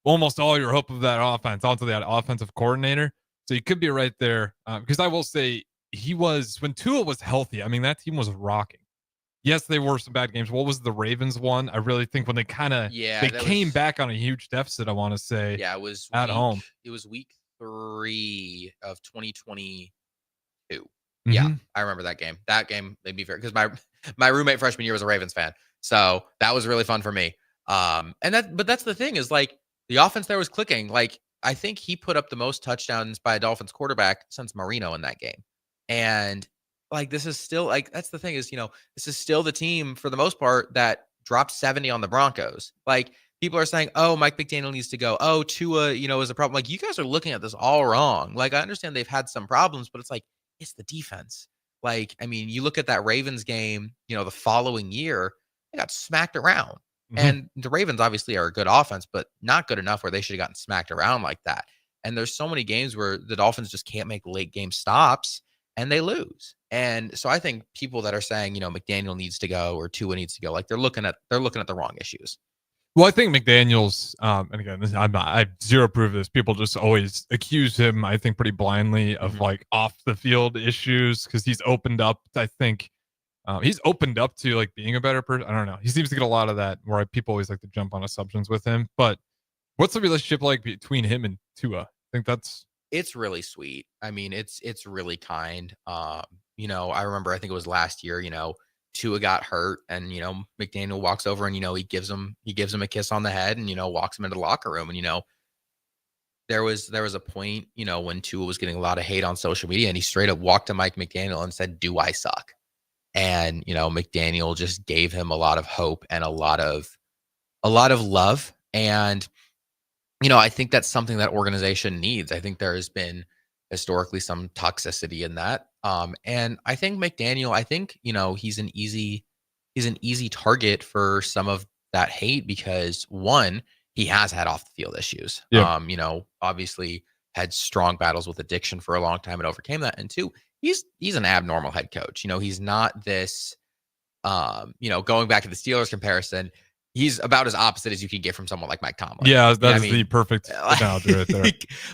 almost all your hope of that offense onto that offensive coordinator. So you could be right there. Because I will say when Tua was healthy, I mean, that team was rocking. Yes, they were some bad games. What was the Ravens one? I really think when they came back on a huge deficit, I want to say. Yeah, it was home. It was week 3 of 2022. Mm-hmm. Yeah, I remember that game. That game made me fair because my roommate freshman year was a Ravens fan, so that was really fun for me. But that's the thing is like the offense there was clicking. Like I think he put up the most touchdowns by a Dolphins quarterback since Marino in that game, and like this is still like that's the thing is this is still the team for the most part that dropped 70 on the Broncos. Like people are saying, oh, Mike McDaniel needs to go. Oh, Tua, is a problem. Like you guys are looking at this all wrong. Like I understand they've had some problems, but it's like. It's the defense. Like, I mean, you look at that Ravens game, the following year, they got smacked around. Mm-hmm. And the Ravens obviously are a good offense, but not good enough where they should have gotten smacked around like that. And there's so many games where the Dolphins just can't make late game stops and they lose. And so I think people that are saying, McDaniel needs to go or Tua needs to go, like they're looking at the wrong issues. Well, I think McDaniel's, and again, I have zero proof of this. People just always accuse him, I think, pretty blindly of like off the field issues because he's opened up. I think he's opened up to like being a better person. I don't know. He seems to get a lot of that where people always like to jump on assumptions with him. But what's the relationship like between him and Tua? I think it's really sweet. I mean, it's really kind. I remember I think it was last year. Tua got hurt and, McDaniel walks over and, he gives him a kiss on the head and, walks him into the locker room. And, there was a point, when Tua was getting a lot of hate on social media and he straight up walked to Mike McDaniel and said, "Do I suck?" And, McDaniel just gave him a lot of hope and a lot of love. And, I think that's something that organization needs. I think there has been historically some toxicity in that. And I think McDaniel, he's an easy target for some of that hate because one, he has had off the field issues. Yeah. Obviously had strong battles with addiction for a long time and overcame that. And two, he's an abnormal head coach. He's not this, going back to the Steelers comparison, he's about as opposite as you can get from someone like Mike Tomlin. Yeah, that's the perfect analogy right there.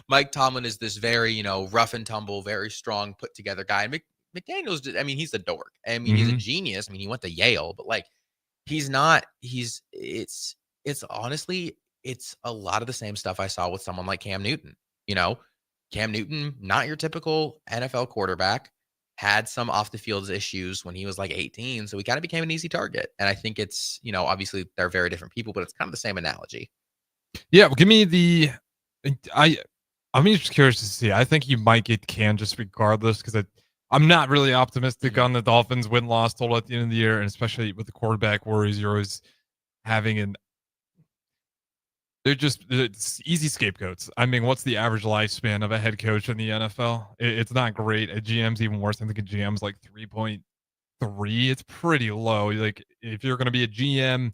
Mike Tomlin is this very, rough and tumble, very strong, put together guy. And McDaniel's, he's a dork. He's a genius. He went to Yale, but like, it's honestly, it's a lot of the same stuff I saw with someone like Cam Newton. Cam Newton, not your typical NFL quarterback, had some off the field issues when he was like 18. So he kind of became an easy target. And I think it's, obviously they're very different people, but it's kind of the same analogy. Yeah. Well, give me I'm just curious to see. I think you might get Cam just regardless because I'm not really optimistic on the Dolphins win-loss total at the end of the year. And especially with the quarterback worries, you're always having it's easy scapegoats. What's the average lifespan of a head coach in the NFL? It's not great. A GM's even worse. I think a GM's like 3.3. It's pretty low. Like if you're going to be a GM,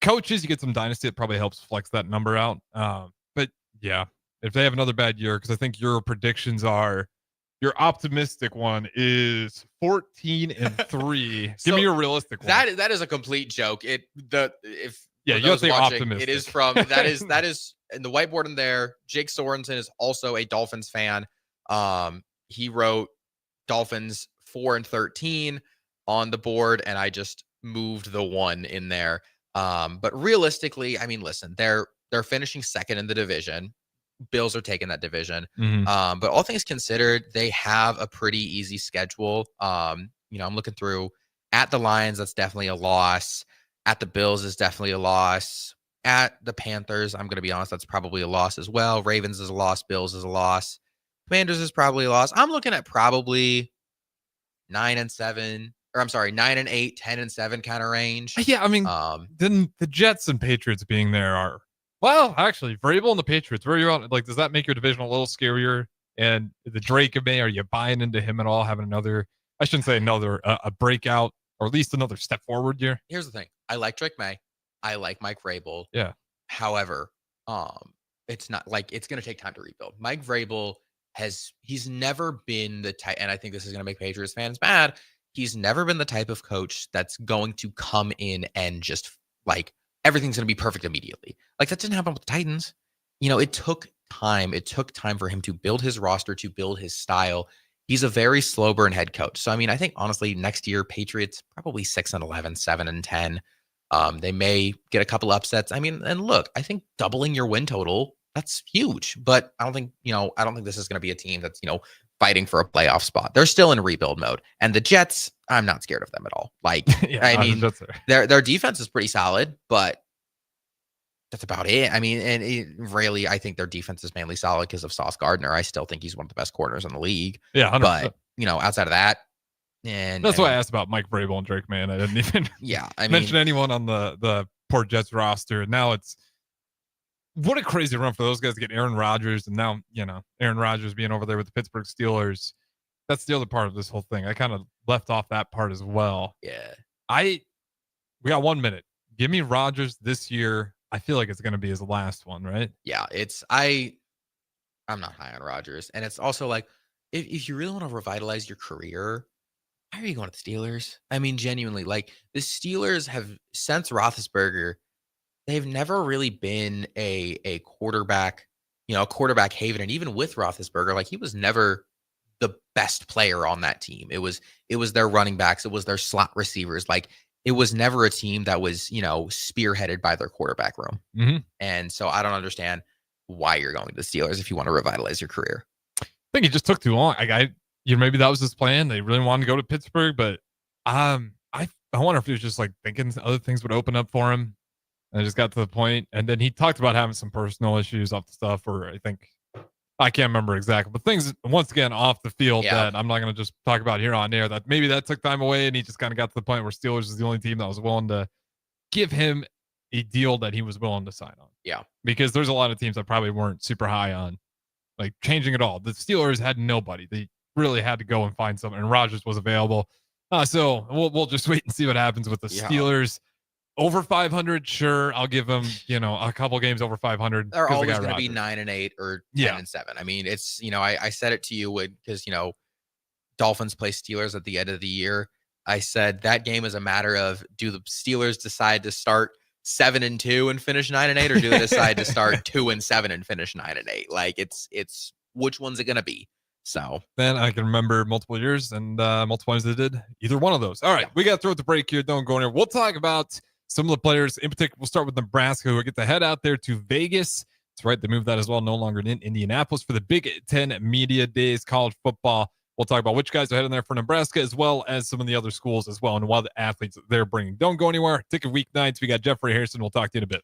coaches, you get some dynasty. It probably helps flex that number out. But Yeah. If they have another bad year, because I think your predictions are, your optimistic one is 14-3. So Give me your realistic one. That is a complete joke. You have to say optimistic. It is from that is in the whiteboard in there. Jake Sorensen is also a Dolphins fan. He wrote Dolphins 4-13 on the board, and I just moved the 1 in there. But realistically, I mean, listen, they're finishing second in the division. Bills are taking that division. But all things considered, they have a pretty easy schedule. I'm looking through. At the Lions, that's definitely a loss. At the Bills is definitely a loss. At the Panthers, I'm going to be honest, that's probably a loss as well. Ravens is a loss. Bills is a loss. Commanders is probably a loss. I'm looking at probably 9-7, or I'm sorry, 9-8, 10-7 kind of range. Yeah, I mean, then the Jets and Patriots being there are, well, actually, Vrabel and the Patriots, where are you on? Like, does that make your division a little scarier? And the Drake of May, are you buying into him at all? Having another, I shouldn't say another, a breakout, or at least another step forward year? Here's the thing. I like Drake May. I like Mike Vrabel. Yeah. However, it's not like it's going to take time to rebuild. Mike Vrabel he's never been the type, and I think this is going to make Patriots fans mad. He's never been the type of coach that's going to come in and just like everything's going to be perfect immediately. Like that didn't happen with the Titans. It took time. It took time for him to build his roster, to build his style. He's a very slow burn head coach. So, I mean, I think honestly, next year, Patriots probably 6-11, 7-10. They may get a couple upsets. I mean, and look, I think doubling your win total, that's huge. But I don't think this is going to be a team that's, fighting for a playoff spot. They're still in rebuild mode. And the Jets, I'm not scared of them at all. Like, I mean, their defense is pretty solid, but that's about it. I mean, and really, I think their defense is mainly solid because of Sauce Gardner. I still think he's one of the best corners in the league. Yeah, 100%. But, outside of that, and that's why I asked about Mike Vrabel and Drake May. I didn't even mention anyone on the poor Jets roster. Now it's, what a crazy run for those guys to get Aaron Rodgers, and now, Aaron Rodgers being over there with the Pittsburgh Steelers. That's the other part of this whole thing. I kind of left off that part as well. Yeah. We got 1 minute. Give me Rodgers this year. I feel like it's going to be his last one, right? Yeah, I'm not high on Rodgers. And it's also like, if you really want to revitalize your career, why are you going to the Steelers? I mean, genuinely, like the Steelers have, since Roethlisberger, they've never really been a quarterback, a quarterback haven. And even with Roethlisberger, like he was never the best player on that team. It was their running backs. It was their slot receivers. Like it was never a team that was, spearheaded by their quarterback room. Mm-hmm. And so I don't understand why you're going to the Steelers if you want to revitalize your career. I think it just took too long. Maybe that was his plan. They really wanted to go to Pittsburgh, but I wonder if he was just like thinking other things would open up for him. And it just got to the point. And then he talked about having some personal issues off the stuff, or I can't remember exactly, but things once again off the field that I'm not going to just talk about here on air, that maybe that took time away. And he just kind of got to the point where Steelers is the only team that was willing to give him a deal that he was willing to sign on. Yeah. Because there's a lot of teams that probably weren't super high on like changing it all. The Steelers had nobody. They really had to go and find someone, and Rodgers was available. So we'll just wait and see what happens with the Steelers. Over 500, sure. I'll give them, a couple games over 500. They're always going to be 9-8 or 10-7. I mean, it's, I said it to you because, Dolphins play Steelers at the end of the year. I said that game is a matter of, do the Steelers decide to start 7-2 and finish 9-8, or do they decide to start 2-7 and finish 9-8? Like it's which one's it going to be? So then I can remember multiple years and multiple times they did either one of those. All right, we got to throw it the break here. Don't go anywhere. We'll talk about some of the players in particular. We'll start with Nebraska, who get to head out there to Vegas. That's right. They moved that as well. No longer in Indianapolis for the Big Ten Media Days, college football. We'll talk about which guys are heading there for Nebraska, as well as some of the other schools as well, and what the athletes they're bringing. Don't go anywhere. Ticket Weeknights. We got Jeffrey Harrison. We'll talk to you in a bit.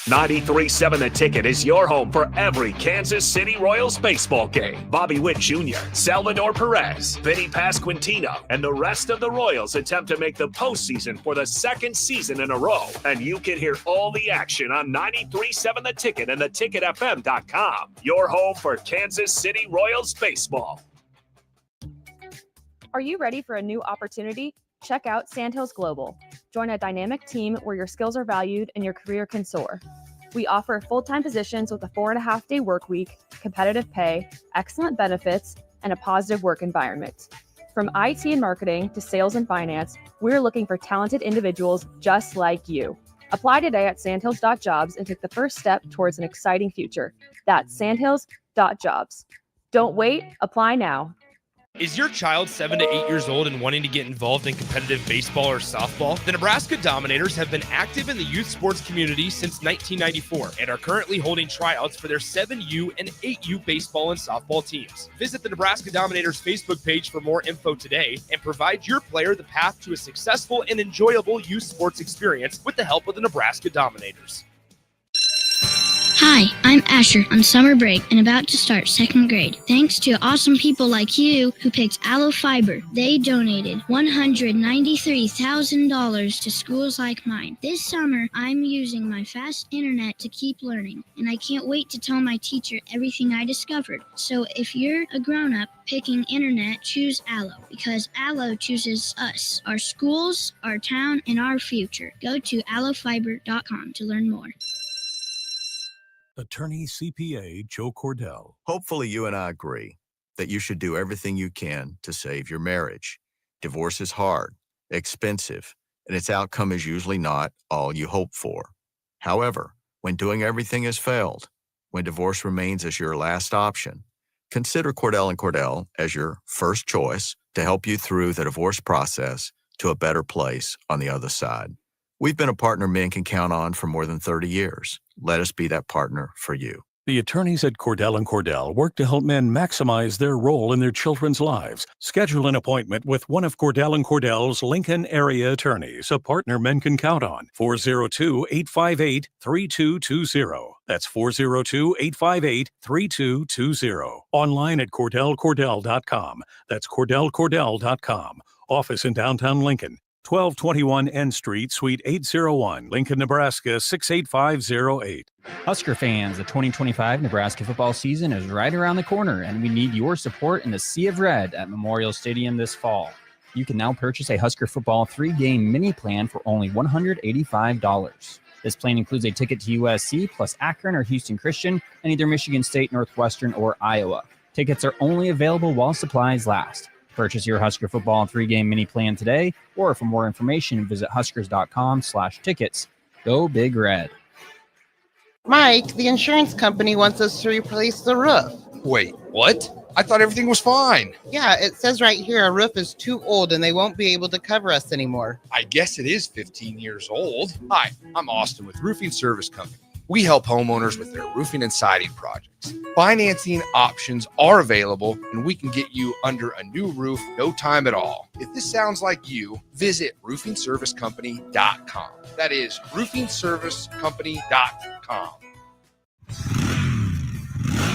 93.7 The Ticket is your home for every Kansas City Royals baseball game. Bobby Witt Jr., Salvador Perez, Vinny Pasquantino, and the rest of the Royals attempt to make the postseason for the second season in a row. And you can hear all the action on 93.7 The Ticket and theticketfm.com. Your home for Kansas City Royals baseball. Are you ready for a new opportunity? Check out Sandhills Global. Join a dynamic team where your skills are valued and your career can soar. We offer full-time positions with a 4.5-day work week, competitive pay, excellent benefits, and a positive work environment. From IT and marketing to sales and finance, we're looking for talented individuals just like you. Apply today at sandhills.jobs and take the first step towards an exciting future. That's sandhills.jobs. Don't wait, apply now. Is your child 7 to 8 years old and wanting to get involved in competitive baseball or softball? The Nebraska Dominators have been active in the youth sports community since 1994 and are currently holding tryouts for their 7U and 8U baseball and softball teams. Visit the Nebraska Dominators Facebook page for more info today and provide your player the path to a successful and enjoyable youth sports experience with the help of the Nebraska Dominators. Hi, I'm Asher on summer break and about to start 2nd grade. Thanks to awesome people like you who picked Aloe Fiber. They donated $193,000 to schools like mine. This summer, I'm using my fast internet to keep learning, and I can't wait to tell my teacher everything I discovered. So if you're a grown-up picking internet, choose Aloe, because Aloe chooses us, our schools, our town, and our future. Go to aloefiber.com to learn more. Attorney CPA Joe Cordell. Hopefully you and I agree that you should do everything you can to save your marriage. Divorce is hard, expensive, and its outcome is usually not all you hope for. However, when doing everything has failed, when divorce remains as your last option, consider Cordell & Cordell as your first choice to help you through the divorce process to a better place on the other side. We've been a partner men can count on for more than 30 years. Let us be that partner for you. The attorneys at Cordell & Cordell work to help men maximize their role in their children's lives. Schedule an appointment with one of Cordell & Cordell's Lincoln area attorneys, a partner men can count on. 402-858-3220. That's 402-858-3220. Online at CordellCordell.com. That's CordellCordell.com. Office in downtown Lincoln. 1221 N Street, Suite 801, Lincoln, Nebraska 68508. Husker fans, the 2025 Nebraska football season is right around the corner, and we need your support in the Sea of Red at Memorial Stadium this fall. You can now purchase a Husker football 3-game mini plan for only $185. This plan includes a ticket to USC plus Akron or Houston Christian and either Michigan State, Northwestern, or Iowa. Tickets are only available while supplies last. Purchase your Husker football 3-game mini plan today, or for more information, visit huskers.com/tickets. Go Big Red. Mike, the insurance company wants us to replace the roof. Wait, what? I thought everything was fine. Yeah, it says right here our roof is too old and they won't be able to cover us anymore. I guess it is 15 years old. Hi, I'm Austin with Roofing Service Company. We help homeowners with their roofing and siding projects. Financing options are available, and we can get you under a new roof no time at all. If this sounds like you, visit roofingservicecompany.com. That is roofingservicecompany.com.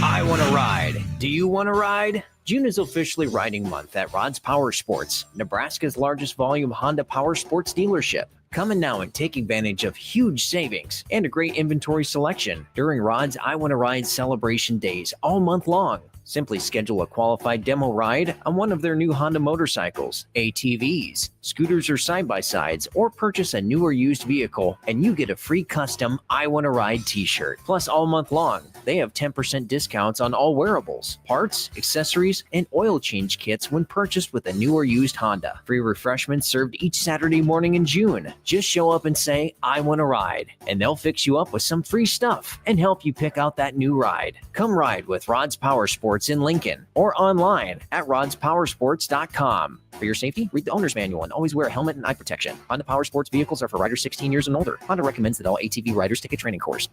I want to ride. Do you want to ride? June is officially riding month at Rod's Power Sports, Nebraska's largest volume Honda Power Sports dealership. Come in now and take advantage of huge savings and a great inventory selection during Rod's I Want to Ride celebration days all month long. Simply schedule a qualified demo ride on one of their new Honda motorcycles, ATVs, scooters, or side-by-sides, or purchase a new or used vehicle, and you get a free custom I Want to Ride t-shirt. Plus, all month long, they have 10% discounts on all wearables, parts, accessories, and oil change kits when purchased with a new or used Honda. Free refreshments served each Saturday morning in June. Just show up and say, I want to ride, and they'll fix you up with some free stuff and help you pick out that new ride. Come ride with Rod's Power Sports in Lincoln or online at rodspowersports.com. For your safety, read the owner's manual and always wear a helmet and eye protection. Honda Power Sports vehicles are for riders 16 years and older. Honda recommends that all ATV riders take a training course.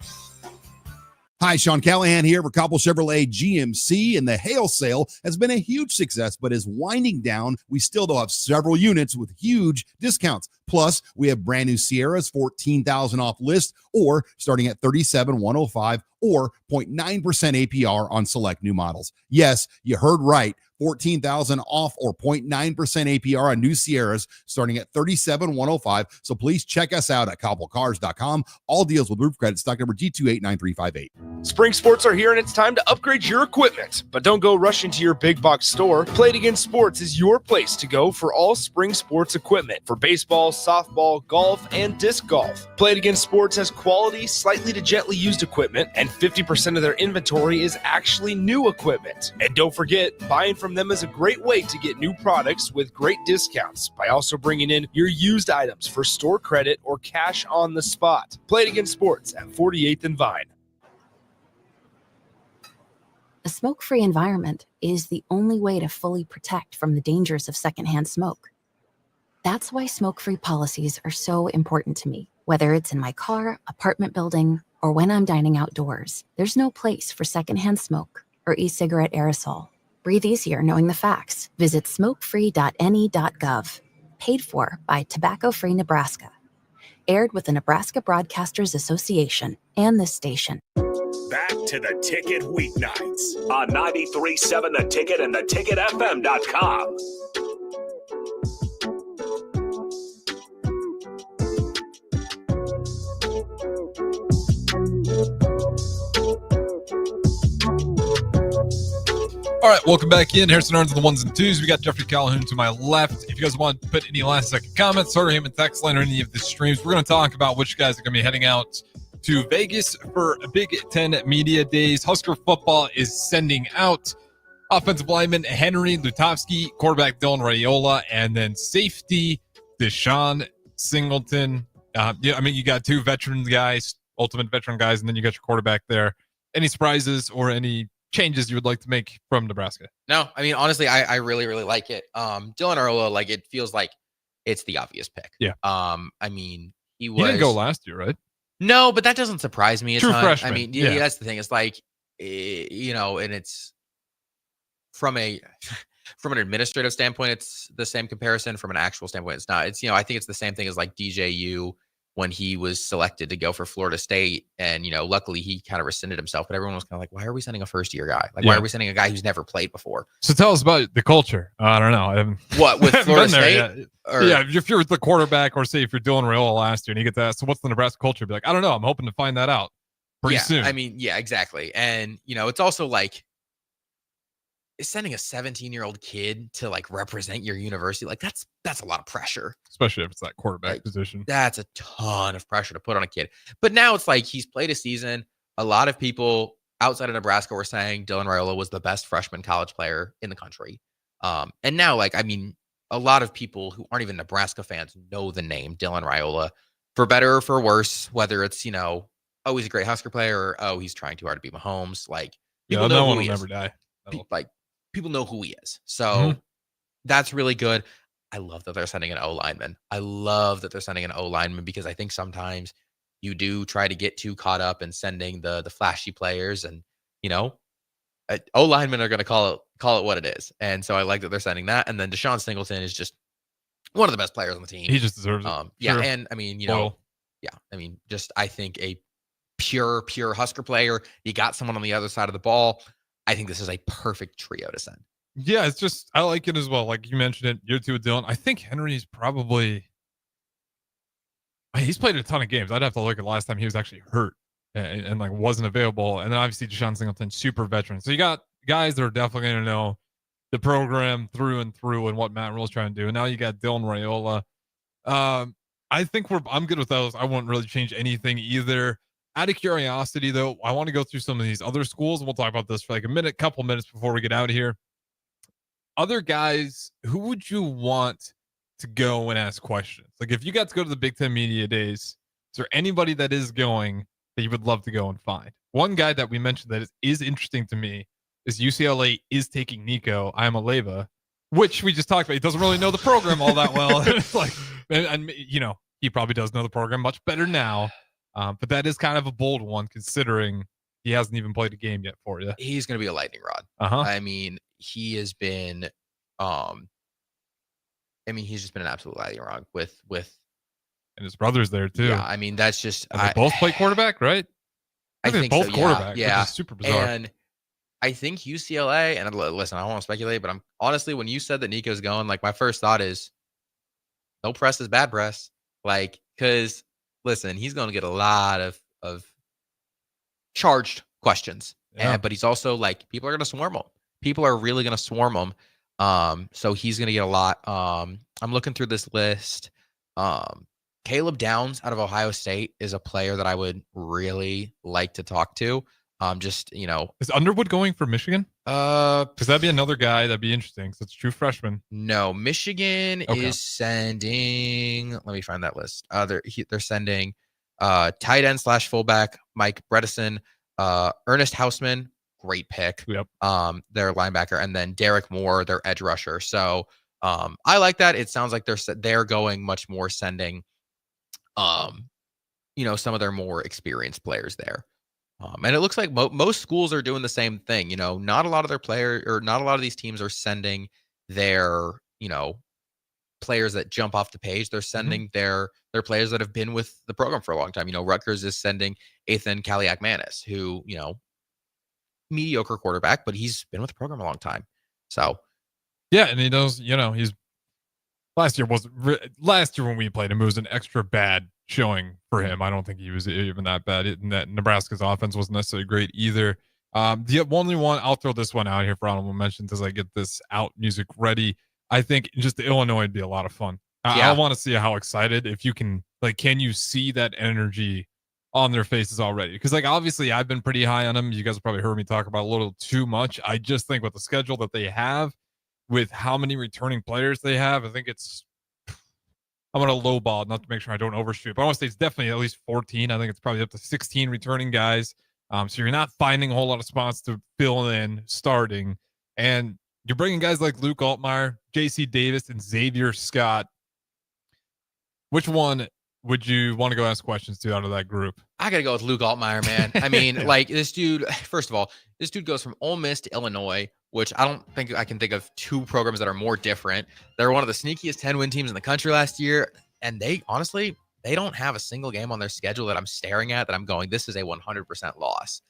Hi, Sean Callahan here for Cobble Chevrolet GMC, and the hail sale has been a huge success, but is winding down. We still though have several units with huge discounts. Plus, we have brand new Sierras, $14,000 off list, or starting at $37,105, or 0.9% APR on select new models. Yes, you heard right. $14,000 off or 0.9% APR on new Sierras starting at $37,105. So please check us out at cobblecars.com. All deals with roof credit, stock number G289358. Spring sports are here and it's time to upgrade your equipment. But don't go rushing to your big box store. Play It Again Sports is your place to go for all spring sports equipment for baseball, softball, golf, and disc golf. Play It Again Sports has quality, slightly to gently used equipment, and 50% of their inventory is actually new equipment. And don't forget, buying from them is a great way to get new products with great discounts by also bringing in your used items for store credit or cash on the spot. Play It Again Sports at 48th and Vine. A smoke-free environment is the only way to fully protect from the dangers of secondhand smoke. That's why smoke-free policies are so important to me. Whether it's in my car, apartment building, or when I'm dining outdoors, there's no place for secondhand smoke or e-cigarette aerosol. Breathe easier knowing the facts. Visit smokefree.ne.gov. Paid for by Tobacco Free Nebraska. Aired with the Nebraska Broadcasters Association and this station. Back to the Ticket Weeknights on 93.7 The Ticket and theticketfm.com. All right, welcome back in. Harrison Arns on the ones and twos. We got Jeffrey Calhoun to my left. If you guys want to put any last-second comments, or him and text line or any of the streams, we're going to talk about which guys are going to be heading out to Vegas for Big Ten Media Days. Husker football is sending out offensive lineman Henry Lutovsky, quarterback Dylan Raiola, and then safety Deshaun Singleton. You got two veteran guys, ultimate veteran guys, and then you got your quarterback there. Any surprises or any changes you would like to make from Nebraska? No, I mean, honestly, I really, really like it. Dylan Raiola, it feels like it's the obvious pick. Yeah. I mean, he didn't go last year, right? No, but that doesn't surprise me. True freshman. I mean, yeah, that's the thing. It's and it's from an administrative standpoint, it's the same comparison. From an actual standpoint, it's not. It's, I think it's the same thing as DJU when he was selected to go for Florida State. And, luckily he kind of rescinded himself, but everyone was kind of like, why are we sending a first-year guy? Why are we sending a guy who's never played before? So tell us about the culture. I don't know. What, with Florida State? Yeah, if you're the quarterback, or say if you're Dylan Raiola last year and you get that, so what's the Nebraska culture? Be like, I don't know. I'm hoping to find that out pretty soon. I mean, yeah, exactly. And, it's also sending a 17-year-old kid to represent your university, that's a lot of pressure, especially if it's that quarterback position. That's a ton of pressure to put on a kid. But now it's he's played a season. A lot of people outside of Nebraska were saying Dylan Raiola was the best freshman college player in the country. And now a lot of people who aren't even Nebraska fans know the name Dylan Raiola, for better or for worse, whether it's, he's a great Husker player, or, he's trying too hard to beat Mahomes. People know no one who will he never is. die. People know who he is. So that's really good. I love that they're sending an O-lineman. Because I think sometimes you do try to get too caught up in sending the flashy players, and, O-linemen are going to call it what it is. And so I like that they're sending that. And then Deshaun Singleton is just one of the best players on the team. He just deserves it. Yeah. Sure. And I mean, I think a pure Husker player, you got someone on the other side of the ball. I think this is a perfect trio to send. Yeah, it's just, I like it as well. Like you mentioned it, year two with Dylan. I think Henry's probably, he's played a ton of games. I'd have to look at the last time he was actually hurt and wasn't available. And then obviously Deshaun Singleton, super veteran. So you got guys that are definitely going to know the program through and through and what Matt Rule's trying to do. And now you got Dylan Raiola. I think I'm good with those. I won't really change anything either. Out of curiosity, though, I want to go through some of these other schools, and we'll talk about this for couple minutes before we get out of here. Other guys, who would you want to go and ask questions? If you got to go to the Big Ten Media Days, is there anybody that is going that you would love to go and find? One guy that we mentioned that is interesting to me is UCLA is taking Nico Iamaleava, which we just talked about. He doesn't really know the program all that well. and he probably does know the program much better now. But that is kind of a bold one considering he hasn't even played a game yet for you. He's going to be a lightning rod. I mean, he has been, he's just been an absolute lightning rod with, and his brother's there too. Yeah, I mean, that's just, they both play quarterback, right? I think both so, quarterback. Yeah, which is super bizarre. And I think UCLA, and listen, I don't want to speculate, but I'm honestly, when you said that Nico's going, my first thought is no press is bad press. Because listen, he's going to get a lot of charged questions. Yeah. But he's also people are going to swarm him. People are really going to swarm him. So he's going to get a lot. I'm looking through this list. Caleb Downs out of Ohio State is a player that I would really like to talk to. Is Underwood going for Michigan? Because that'd be another guy that'd be interesting. So it's true freshman. No, Michigan is sending. Let me find that list. They're sending tight end / fullback Mike Bredesen, Ernest Hausman, great pick. Yep. Their linebacker, and then Derek Moore, their edge rusher. So I like that. It sounds like they're going much more sending, some of their more experienced players there. And it looks like most schools are doing the same thing. Not a lot of their not a lot of these teams are sending their, players that jump off the page. They're sending their players that have been with the program for a long time. Rutgers is sending Ethan Kaliak-Manis, who, mediocre quarterback, but he's been with the program a long time. So, yeah, and he knows, he's last year when we played him, it was an extra bad showing for him. I don't think he was even that bad. That Nebraska's offense wasn't necessarily great either. The only one, I'll throw this one out here for honorable mentions as I get this out music ready. I think just the Illinois would be a lot of fun. I want to see how excited, if you can, can you see that energy on their faces already? Because obviously I've been pretty high on them. You guys have probably heard me talk about a little too much. I just think with the schedule that they have, with how many returning players they have, I think I'm going to lowball not to make sure I don't overshoot, but I want to say it's definitely at least 14. I think it's probably up to 16 returning guys. So you're not finding a whole lot of spots to fill in starting. And you're bringing guys like Luke Altmaier, J.C. Davis, and Xavier Scott. Which one would you want to go ask questions to out of that group? I got to go with Luke Altmaier, man. I mean, this dude, first of all, this dude goes from Ole Miss to Illinois, which I don't think I can think of two programs that are more different. They're one of the sneakiest 10-win teams in the country last year. And they don't have a single game on their schedule that I'm staring at that I'm going, this is a 100% loss.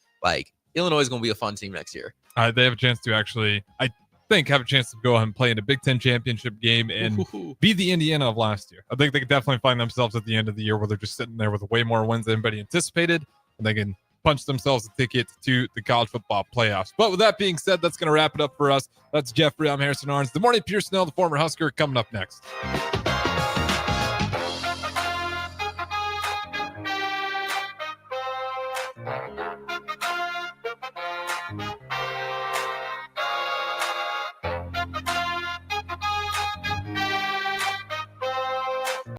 Illinois is going to be a fun team next year. They have a chance to actually, I think, have a chance to go ahead and play in a Big Ten championship game and be the Indiana of last year. I think they could definitely find themselves at the end of the year where they're just sitting there with way more wins than anybody anticipated, and they can punch themselves a ticket to the college football playoffs. But with that being said, that's going to wrap it up for us. That's Jeffrey. I'm Harrison Arns. The Morning Pure Snell, the former Husker, coming up next.